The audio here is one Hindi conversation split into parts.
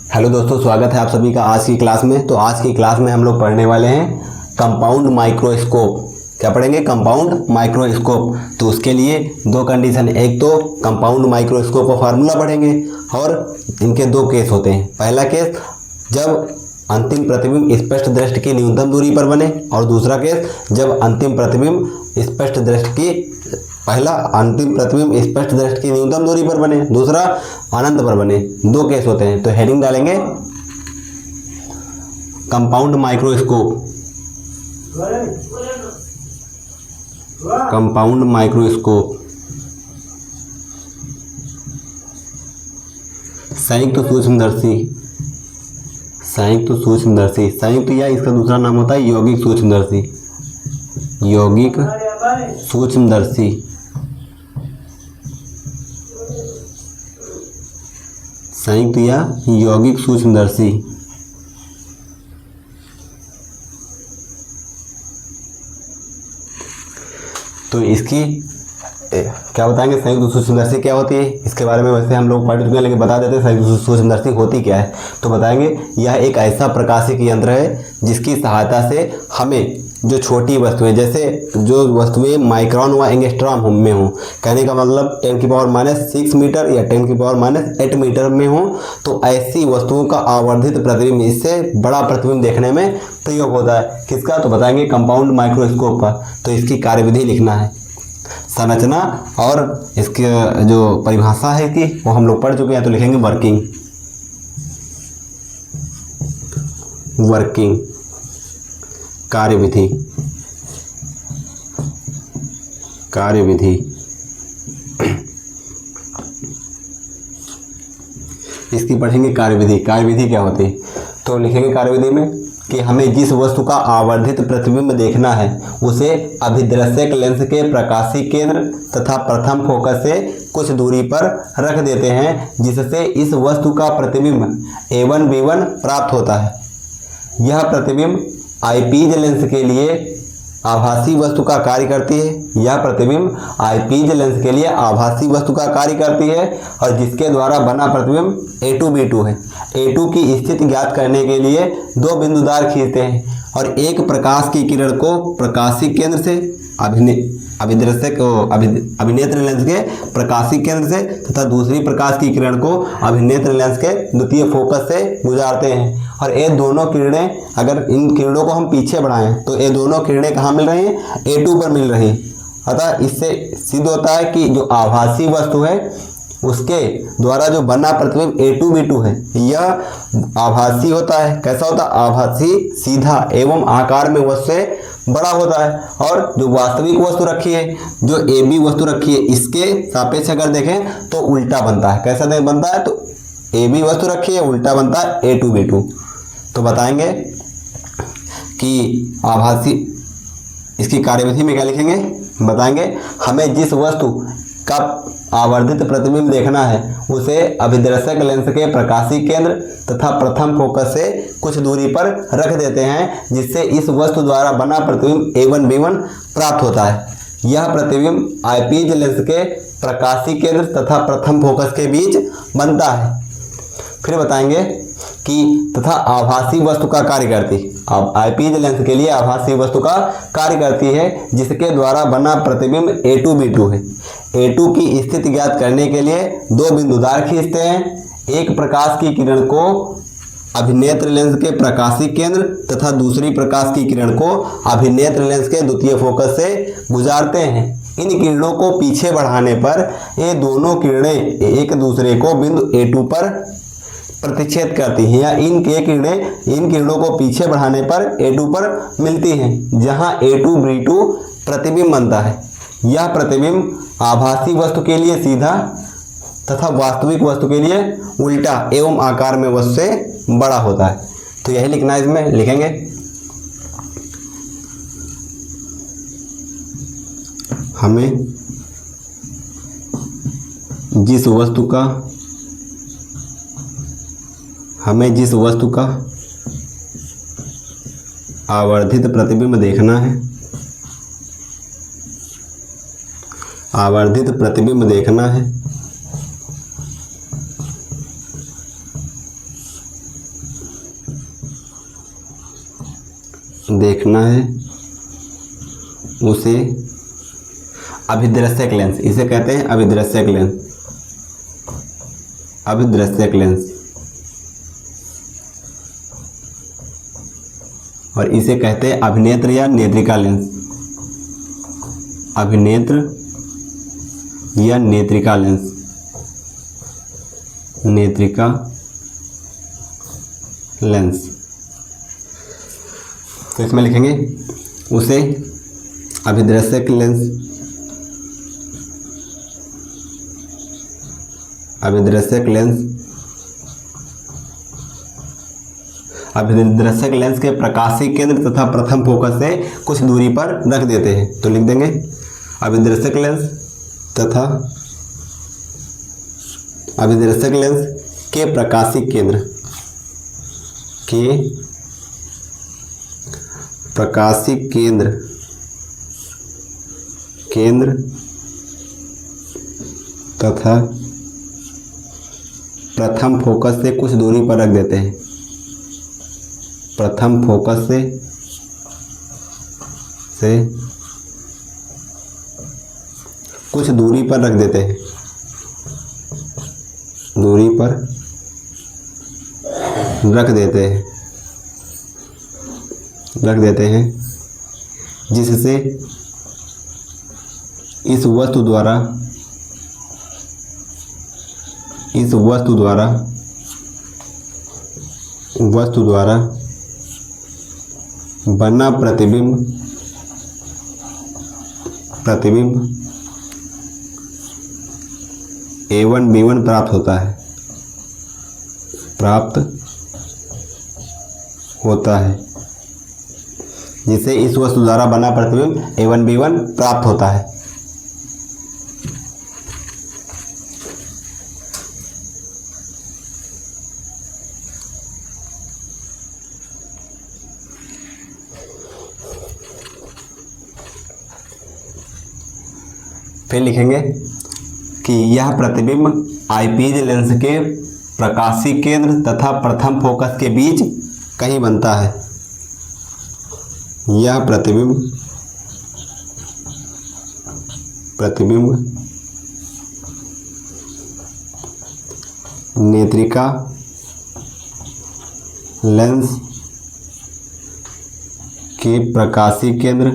हेलो दोस्तों, स्वागत है आप सभी का आज की क्लास में। तो आज की क्लास में हम लोग पढ़ने वाले हैं कंपाउंड माइक्रोस्कोप। क्या पढ़ेंगे? Compound microscope. तो उसके लिए दो कंडीशन, एक तो कंपाउंड माइक्रोस्कोप का फार्मूला पढ़ेंगे और इनके दो केस होते हैं। पहला केस जब अंतिम प्रतिबिंब स्पष्ट दृष्टि की न्यूनतम दूरी पर बने, और दूसरा केस जब अंतिम प्रतिबिंब स्पष्ट दृष्टि की पहला अंतिम प्रतिबिंब स्पष्ट दृष्टि की न्यूनतम दूरी पर बने, दूसरा अनंत पर बने। दो केस होते हैं। तो हेडिंग डालेंगे कंपाउंड माइक्रोस्कोप। कंपाउंड माइक्रोस्कोप संयुक्त सूक्ष्मदर्शी। संयुक्त सूक्ष्मदर्शी, संयुक्त या इसका दूसरा नाम होता है यौगिक सूक्ष्मदर्शी। यौगिक सूक्ष्मदर्शी, संयुक्त या यौगिक सूक्ष्मदर्शी। तो इसकी क्या बताएंगे? संयुक्त सूक्ष्मदर्शी क्या होती है, इसके बारे में वैसे हम लोग पढ़ चुके हैं, लेकिन बता देते हैं संयुक्त सूक्ष्मदर्शी होती क्या है। तो बताएंगे यह एक ऐसा प्रकाशिक यंत्र है जिसकी सहायता से हमें जो छोटी वस्तुएं, जैसे जो वस्तुएं माइक्रोन व एंगस्ट्रॉम में हो, कहने का मतलब 10⁻⁻6 मीटर या 10⁻⁸ मीटर में हो, तो ऐसी वस्तुओं का आवर्धित प्रतिबिंब, इससे बड़ा प्रतिबिंब देखने में प्रयोग होता है। किसका? तो बताएंगे कंपाउंड माइक्रोस्कोप का। तो इसकी कार्यविधि लिखना है, संरचना और इसकी जो परिभाषा है कि वो हम लोग पढ़ चुके हैं। तो लिखेंगे वर्किंग। वर्किंग कार्यविधि। कार्यविधि इसकी पढ़ेंगे कार्यविधि। कार्यविधि क्या होती है? तो लिखेंगे कार्यविधि में कि हमें जिस वस्तु का आवर्धित प्रतिबिंब देखना है उसे अभिदृश्यक लेंस के प्रकाशीय केंद्र तथा प्रथम फोकस से कुछ दूरी पर रख देते हैं, जिससे इस वस्तु का प्रतिबिंब A1 B1 प्राप्त होता है। यह प्रतिबिंब आईपीज लेंस के लिए आभासी वस्तु का कार्य करती है। यह प्रतिबिंब आईपीज लेंस के लिए आभासी वस्तु का कार्य करती है और जिसके द्वारा बना प्रतिबिंब A2 B2 है। A2 की स्थिति ज्ञात करने के लिए दो बिंदुदार खींचते हैं और एक प्रकाश की किरण को प्रकाशीय केंद्र से अभिनेत्र लेंस के प्रकाशीय केंद्र से तथा दूसरी प्रकाश की किरण को अभिनेत्र लेंस के द्वितीय फोकस से गुजारते हैं। और ये दोनों किरणें, अगर इन किरणों को हम पीछे बढ़ाएं तो ये दोनों किरणें कहाँ मिल रही हैं? A2 पर मिल रही हैं। अतः इससे सिद्ध होता है कि जो आभासी वस्तु है उसके द्वारा जो बना प्रतिबिंब A2 B2 है, यह आभासी होता है। कैसा होता है? आभासी, सीधा एवं आकार में उससे बड़ा होता है। और जो वास्तविक वस्तु रखी है, जो AB वस्तु रखी है, इसके सापेक्ष अगर देखें तो उल्टा बनता है। कैसा बनता है? तो AB वस्तु रखी है, उल्टा बनता है A2 B2। तो बताएंगे कि आभासी, इसकी कार्यविधि में क्या लिखेंगे? बताएंगे हमें जिस वस्तु का आवर्धित प्रतिबिंब देखना है उसे अभिदर्शक लेंस के प्रकाशीय केंद्र तथा प्रथम फोकस से कुछ दूरी पर रख देते हैं, जिससे इस वस्तु द्वारा बना प्रतिबिंब A1 B1 प्राप्त होता है। यह प्रतिबिंब आईपीज लेंस के प्रकाशीय केंद्र तथा प्रथम फोकस के बीच बनता है। फिर बताएंगे कि तथा आभासी वस्तु का कार्य करती है। अब आईपीज लेंस के लिए आभासी वस्तु का कार्य करती है जिसके द्वारा बना प्रतिबिंब A2 B2 है। A2 की स्थिति ज्ञात करने के लिए दो बिंदुदार खींचते हैं। एक प्रकाश की किरण को अभिनेत्र लेंस के प्रकाशीय केंद्र तथा दूसरी प्रकाश की किरण को अभिनेत्र लेंस के द्वितीय फोकस से गुजारते हैं। इन किरणों को पीछे बढ़ाने पर ये दोनों किरणें एक दूसरे को बिंदु A2 पर प्रतिच्छेद करती हैं, या इन किरणों को पीछे बढ़ाने पर A2 पर मिलती हैं, जहां A2 B2 प्रतिबिंब बनता है। यह प्रतिबिंब आभासी वस्तु के लिए सीधा तथा वास्तविक वस्तु के लिए उल्टा एवं आकार में वस्तु से बड़ा होता है। तो यही लिखना है। इसमें लिखेंगे हमें जिस वस्तु का आवर्धित प्रतिबिंब देखना है, आवर्धित प्रतिबिंब देखना है देखना है उसे अभिदृश्यक लेंस, इसे कहते हैं अभिदृश्यक लेंस, अभिदृश्यक लेंस, और इसे कहते हैं अभिनेत्र या नेत्रिका लेंस, अभिनेत्र या नेत्रिका लेंस, नेत्रिका लेंस। तो इसमें लिखेंगे उसे अभिदृश्यक लेंस, अभिदृश्यक लेंस, अभिदृश्यक लेंस के प्रकाशीय केंद्र तथा प्रथम फोकस से कुछ दूरी पर रख देते हैं। तो लिख देंगे अभिदृश्यक लेंस तथा अभिदृश्यक लेंस के प्रकाशीय केंद्र, के प्रकाशीय केंद्र, केंद्र तथा प्रथम फोकस से कुछ दूरी पर रख देते हैं, प्रथम फोकस से कुछ दूरी पर रख देते हैं, दूरी पर रख देते हैं, रख देते हैं, जिससे इस वस्तु द्वारा, इस वस्तु द्वारा, वस्तु द्वारा बना प्रतिबिंब, प्रतिबिंब A1 B1 प्राप्त होता है, प्राप्त होता है, जिससे इस वस्तु द्वारा बना प्रतिबिंब A1 B1 प्राप्त होता है। फिर लिखेंगे कि यह प्रतिबिंब आईपीज लेंस के प्रकाशीय केंद्र तथा प्रथम फोकस के बीच कहीं बनता है। यह प्रतिबिंब, प्रतिबिंब नेत्रिका लेंस के प्रकाशीय केंद्र,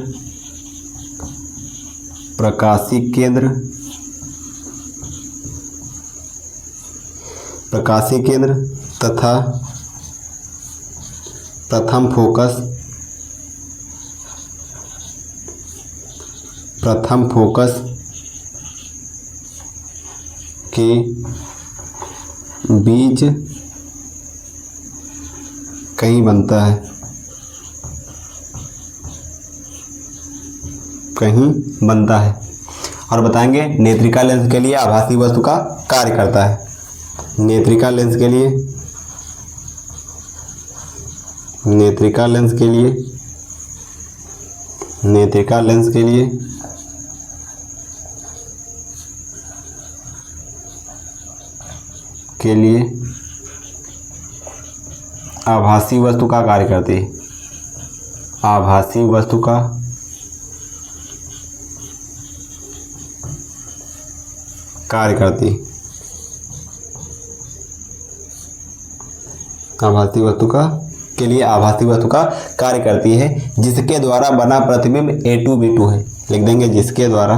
प्रकाशीय केंद्र, प्रकाशीय केंद्र तथा प्रथम फोकस, प्रथम फोकस के बीच कहीं बनता है, कहीं बनता है। और बताएंगे नेत्रिका लेंस के लिए आभासी वस्तु का कार्य करता है। नेत्रिका लेंस के लिए, नेत्रिका लेंस के लिए, नेत्रिका लेंस के लिए आभासी वस्तु का कार्य करती है, आभासी वस्तु का कार्य करती है, आभासी वस्तु का के लिए आभासी वस्तु का कार्य करती है, जिसके द्वारा बना प्रतिबिंब A2 B2 है। लिख देंगे जिसके द्वारा,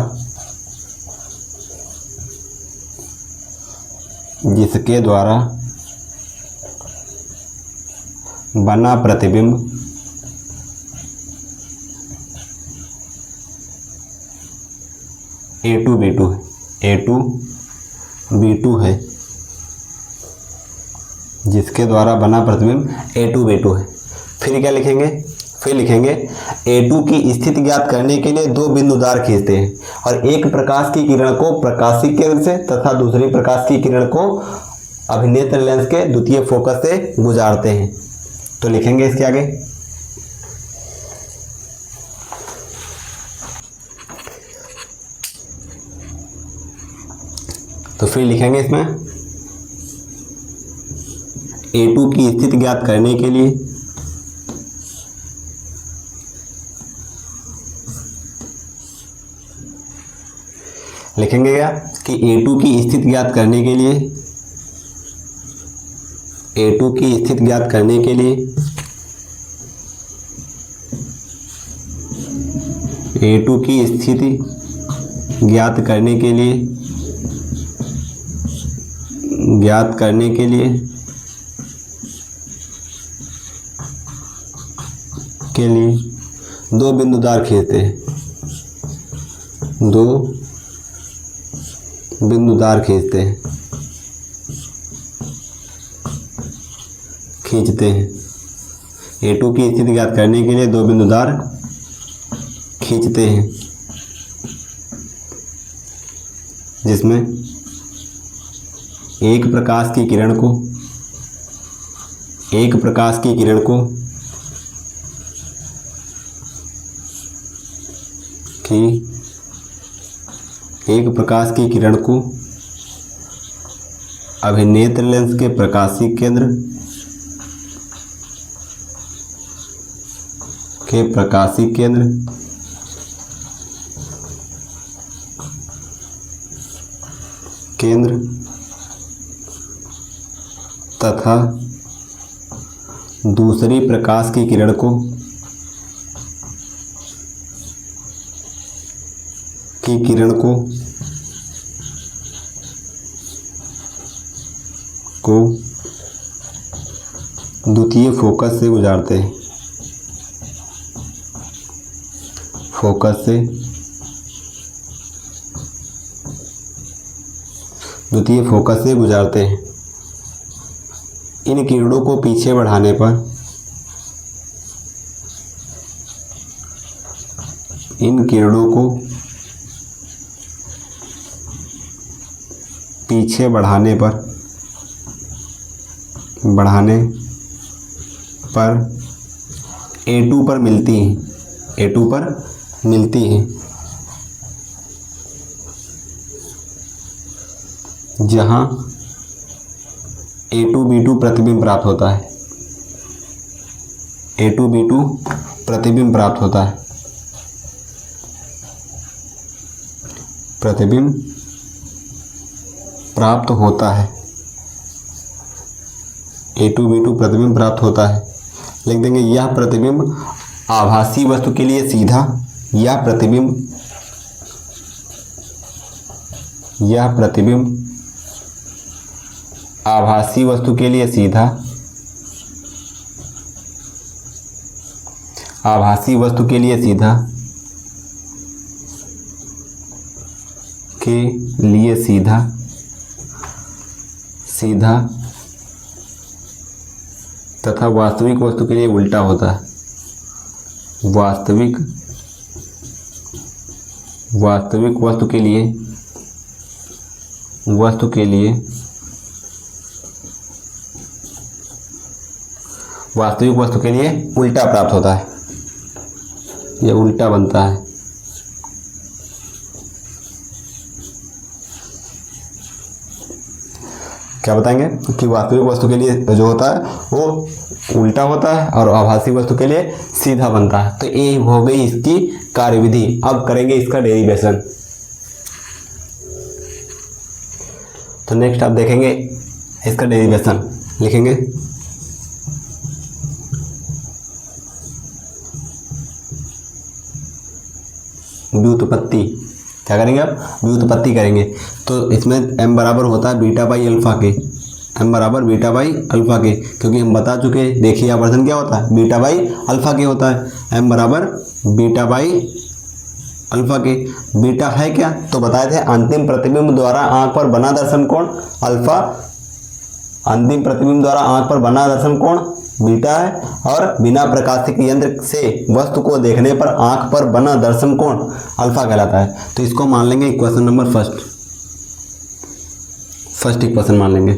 जिसके द्वारा बना प्रतिबिंब A2 B2 है, A2 B2 है, जिसके द्वारा बना प्रतिबिंब A2 B2 है। फिर क्या लिखेंगे? फिर लिखेंगे A2 की स्थिति ज्ञात करने के लिए दो बिंदुदार खींचते हैं और एक प्रकाश की किरण को प्रकाशीय केंद्र से तथा दूसरी प्रकाश की किरण को अभिनेत्र लेंस के द्वितीय फोकस से गुजारते हैं। तो लिखेंगे इसके आगे, तो फिर लिखेंगे इसमें A2 की स्थिति ज्ञात करने के लिए लिखेंगे क्या कि A2 की स्थिति ज्ञात करने के लिए, A2 की स्थिति ज्ञात करने के लिए A2 की स्थिति ज्ञात करने के लिए दो बिंदुदार खींचते हैं, दो बिंदुदार खींचते हैं A2 की स्थिति ज्ञात करने के लिए दो बिंदुदार खींचते हैं, जिसमें एक प्रकाश की किरण को एक प्रकाश की किरण को अभिनेत्र लेंस के प्रकाशीय केंद्र तथा दूसरी प्रकाश की किरण को द्वितीय फोकस से गुजारते हैं, इन किरणों को पीछे बढ़ाने पर A2 पर मिलती हैं, जहां A2B2 प्रतिबिंब प्राप्त होता है, A2B2 प्रतिबिंब प्राप्त होता है। लिख देंगे यह प्रतिबिंब आभासी वस्तु के लिए सीधा, यह प्रतिबिंब आभासी वस्तु के लिए सीधा, तथा वास्तविक वस्तु के लिए उल्टा होता है, वास्तविक वस्तु के लिए उल्टा प्राप्त होता है, यह उल्टा बनता है। क्या बताएंगे कि वास्तविक वस्तु के लिए जो होता है वो उल्टा होता है और आभासी वस्तु के लिए सीधा बनता है। तो ये हो गई इसकी कार्यविधि। अब करेंगे इसका डेरिवेशन। तो नेक्स्ट आप देखेंगे इसका डेरिवेशन। लिखेंगे व्युत्पत्ति। क्या करेंगे आप? व्युत्पत्ति करेंगे। तो इसमें m बराबर होता है बीटा बाई अल्फा के, m बराबर बीटा बाई अल्फा के, क्योंकि हम बता चुके हैं। देखिए आवर्धन क्या होता है, बीटा बाई अल्फा के होता है। m बराबर बीटा बाई अल्फा के। बीटा है क्या? तो बताए थे अंतिम प्रतिबिंब द्वारा आंख पर बना दर्शन कोण अल्फा, अंतिम प्रतिबिंब द्वारा आंख पर बना दर्शन कोण बीटा है, और बिना प्रकाशिक यंत्र से वस्तु को देखने पर आंख पर बना दर्शन कोण अल्फा कहलाता है। तो इसको मान लेंगे इक्वेशन नंबर फर्स्ट इक्वेशन मान लेंगे।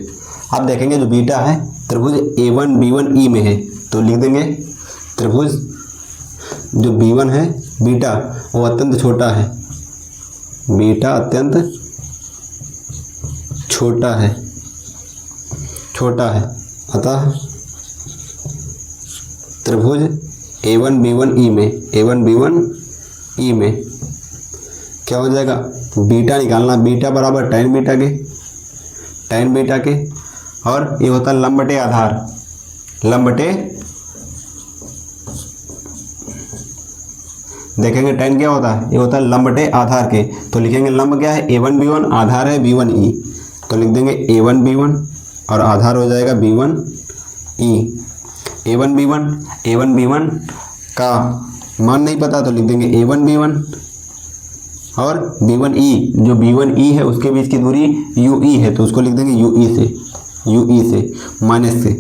अब देखेंगे जो बीटा है त्रिभुज A1 B1 E में है, तो लिख देंगे त्रिभुज जो B1 है बीटा वो अत्यंत छोटा है, बीटा अत्यंत छोटा है, अतः त्रिभुज A1 B1 E में क्या हो जाएगा, बीटा निकालना, बीटा बराबर tan बीटा के, और ये होता है लंब बटे आधार, लंब बटे, देखेंगे tan क्या होता है, ये होता है लंब बटे आधार के। तो लिखेंगे लंब क्या है a1 b1, आधार है b1e, तो लिख देंगे a1 b1 और आधार हो जाएगा b1e। a1 b1 का मान नहीं पता तो लिख देंगे a1 b1 और b1e, जो b1e है उसके बीच की दूरी ue है तो उसको लिख देंगे ue से माइनस से।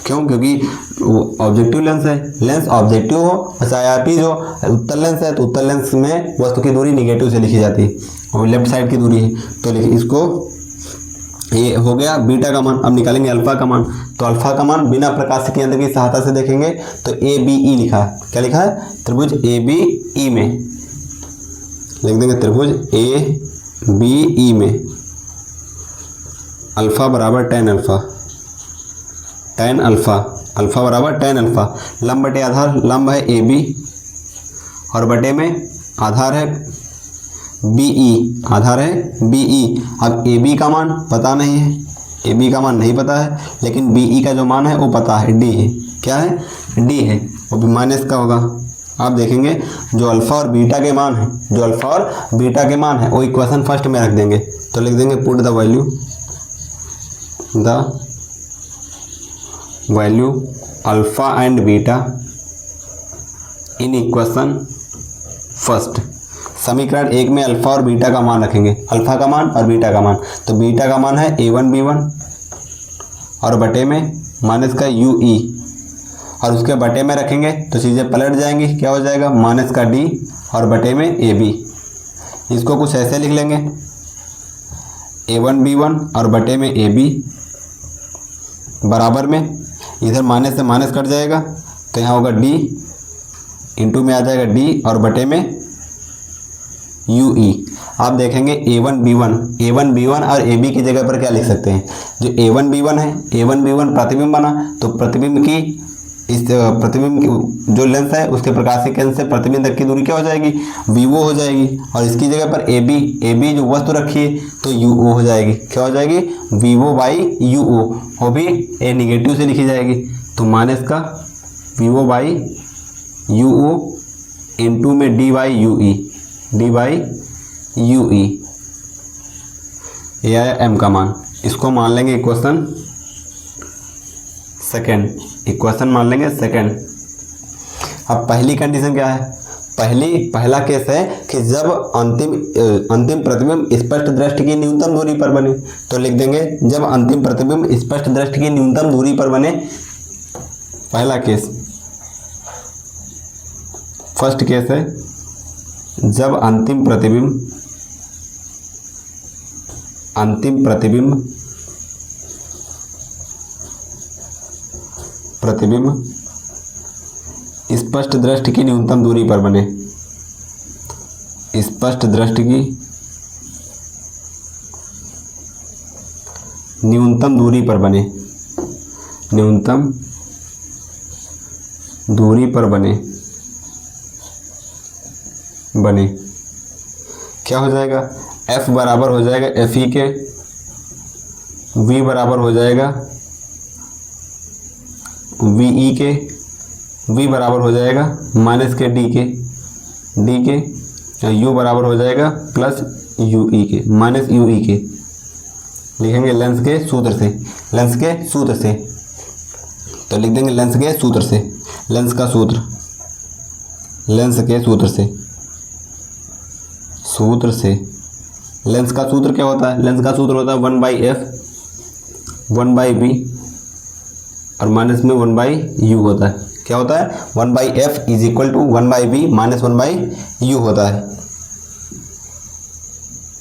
क्यों? क्योंकि वो ऑब्जेक्टिव लेंस है, लेंस ऑब्जेक्टिव हो, चाहे आईपीस हो, उत्तल लेंस है तो उत्तल लेंस में वस्तु की दूरी निगेटिव से लिखी जाती है और लेफ्ट साइड की दूरी है। तो इसको, ये हो गया बीटा का मान। अब निकालेंगे अल्फा का मान। तो अल्फा का मान बिना प्रकाश केंद्र की सहायता से देखेंगे तो ABE लिखा है, क्या लिखा है, त्रिभुज ABE में लिख देंगे त्रिभुज ABE में अल्फा बराबर tan अल्फा बराबर tan अल्फा। लंब बटे आधार, लंब है AB और बटे में आधार है BE, आधार है BE। अब AB का मान पता नहीं है, AB का मान नहीं पता है, लेकिन BE का जो मान है वो पता है, D है, क्या है, D है, वो भी माइनस का होगा। आप देखेंगे जो अल्फा और बीटा के मान है, जो अल्फा और बीटा के मान है वो इक्वेशन फर्स्ट में रख देंगे। तो लिख देंगे put the value alpha and beta in equation first. समीकरण 1 में अल्फा और बीटा का मान रखेंगे, अल्फा का मान और बीटा का मान। तो बीटा का मान है a1 b1 और बटे में माइनस का ue, और उसके बटे में रखेंगे तो चीज़ें पलट जाएंगी, क्या हो जाएगा, माइनस का d और बटे में ab। इसको कुछ ऐसे लिख लेंगे a1 b1 और बटे में ab बराबर में, इधर माइनस से माइनस कट जाएगा तो यहाँ होगा d, इंटू में आ जाएगा d और बटे में ue। आप देखेंगे a1 b1 और ab की जगह पर क्या लिख सकते हैं, जो a1 b1 है, a1 b1 प्रतिबिंब बना, तो प्रतिबिंब की, इस प्रतिबिंब की जो लेंस है उसके प्रकाशीय केंद्र से प्रतिबिंब तक की दूरी क्या हो जाएगी, vo हो जाएगी, और इसकी जगह पर ab जो वस्तु रखी है तो uo हो जाएगी, क्या हो जाएगी, vo बाई uo, वो भी a निगेटिव से लिखी जाएगी। तो माइनस का vo बाई uo इंटू में d बाई ue, ये आया m का मान। इसको मान लेंगे इक्वेशन सेकंड। अब पहली कंडीशन क्या है, पहला केस है कि जब अंतिम प्रतिबिंब स्पष्ट दृष्टि की न्यूनतम दूरी पर बने। तो लिख देंगे जब अंतिम प्रतिबिंब स्पष्ट दृष्टि की न्यूनतम दूरी पर बने, पहला केस। फर्स्ट केस है जब अंतिम प्रतिबिंब स्पष्ट दृष्टि की न्यूनतम दूरी पर बने, स्पष्ट दृष्टि की न्यूनतम दूरी पर बने, न्यूनतम दूरी पर बने क्या हो जाएगा, f बराबर हो जाएगा fe के, v बराबर हो जाएगा ve के, v बराबर हो जाएगा माइनस के d के, u बराबर हो जाएगा प्लस ue के, माइनस ue के। लिखेंगे लेंस के सूत्र से, तो लिख देंगे लेंस के सूत्र से, लेंस के सूत्र से। लेंस का सूत्र क्या होता है, लेंस का सूत्र होता है 1/f 1/b और माइनस में 1/u होता है, क्या होता है 1/f is equal to 1/b minus 1/u होता है।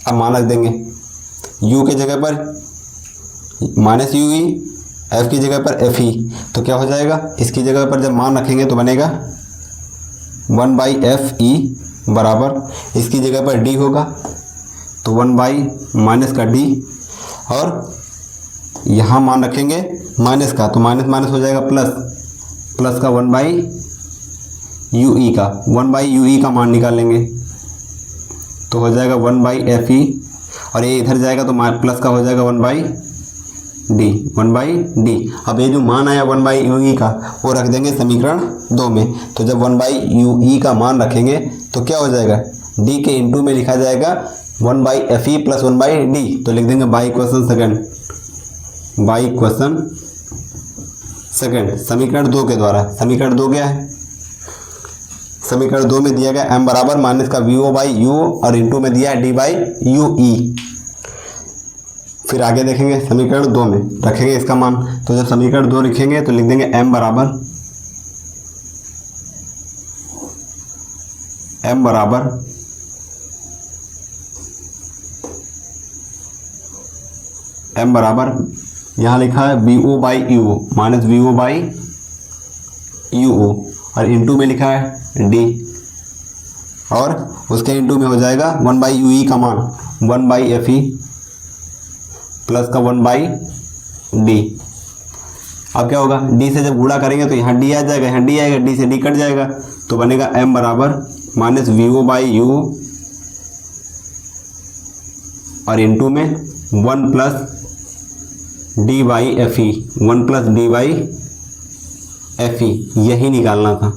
अब मान रख देंगे u की जगह पर माइनस ue, f की जगह पर fe, तो क्या हो जाएगा, इसकी जगह पर जब मान रखेंगे तो बनेगा 1/fe बराबर, इसकी जगह पर d होगा तो 1/ माइनस का d, और यहाँ मान रखेंगे माइनस का तो माइनस माइनस हो जाएगा प्लस का 1/ue का मान निकाल लेंगे, तो हो जाएगा 1/FE, और ये इधर जाएगा तो प्लस का हो जाएगा 1/D। अब ये जो मान आया 1/UE का वो रख देंगे समीकरण 2 में। तो जब 1/UE का मान रखेंगे तो क्या हो जाएगा, D के इंटू में लिखा जाएगा 1/FE प्लस 1/D, तो लिख देंगे बाई इक्वेशन सेकंड समीकरण 2 के द्वारा। समीकरण 2 क्या है, समीकरण 2 में दिया गया m बराबर माइनस का VO/U और इंटू में दिया है D/UE। फिर आगे देखेंगे समीकरण 2 में रखेंगे इसका मान। तो जब समीकरण 2 लिखेंगे तो लिख देंगे m बराबर यहाँ लिखा है VO/U माइनस VO/UO और इंटू में लिखा है D, और उसके इंटू में हो जाएगा 1/UE का मान 1/FE प्लस का 1/D। अब क्या होगा, D से जब गुणा करेंगे तो यहाँ D आ जाएगा, यहाँ D आएगा, D से D कट जाएगा, तो बनेगा m बराबर माइनस VO/U और इंटू में 1 प्लस D/FE, 1 प्लस D/FE, यही निकालना था,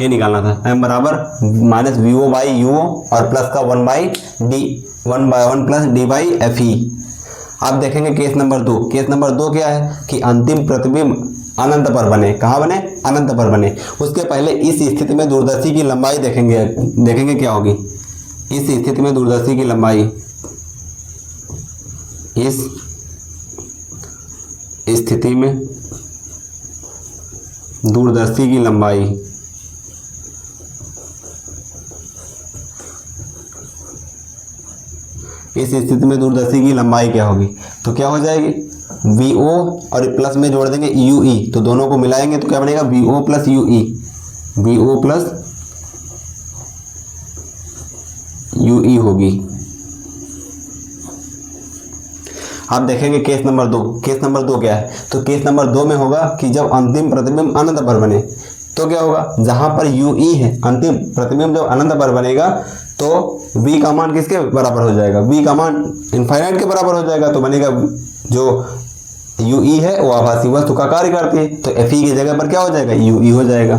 ये निकालना था। m बराबर माइनस VO/U और प्लस का 1 प्लस D/FE। अब देखेंगे केस नंबर 2। केस नंबर 2 क्या है कि अंतिम प्रतिबिंब अनंत पर बने। कहाँ बने, अनंत पर बने। उसके पहले इस स्थिति में दूरदर्शी की लंबाई देखेंगे क्या होगी। इस स्थिति में दूरदर्शी की लंबाई, इस स्थिति में दूरदर्शी की लंबाई क्या होगी, तो क्या हो जाएगी VO और प्लस में जोड़ देंगे UE, तो दोनों को मिलाएंगे तो क्या बनेगा VO प्लस UE होगी। आप देखेंगे केस नंबर 2। केस नंबर 2 क्या है, तो केस नंबर 2 में होगा कि जब अंतिम प्रतिबिंब अनंत पर बने तो क्या होगा, जहां पर UE है, अंतिम प्रतिबिंब जब अनंत पर बनेगा तो V का मान किसके बराबर हो जाएगा, V का मान इनफाइनाइट के बराबर हो जाएगा। तो बनेगा जो UE है वो आभासी वस्तु का कार्य करती है, तो FE की जगह पर क्या हो जाएगा, UE हो जाएगा।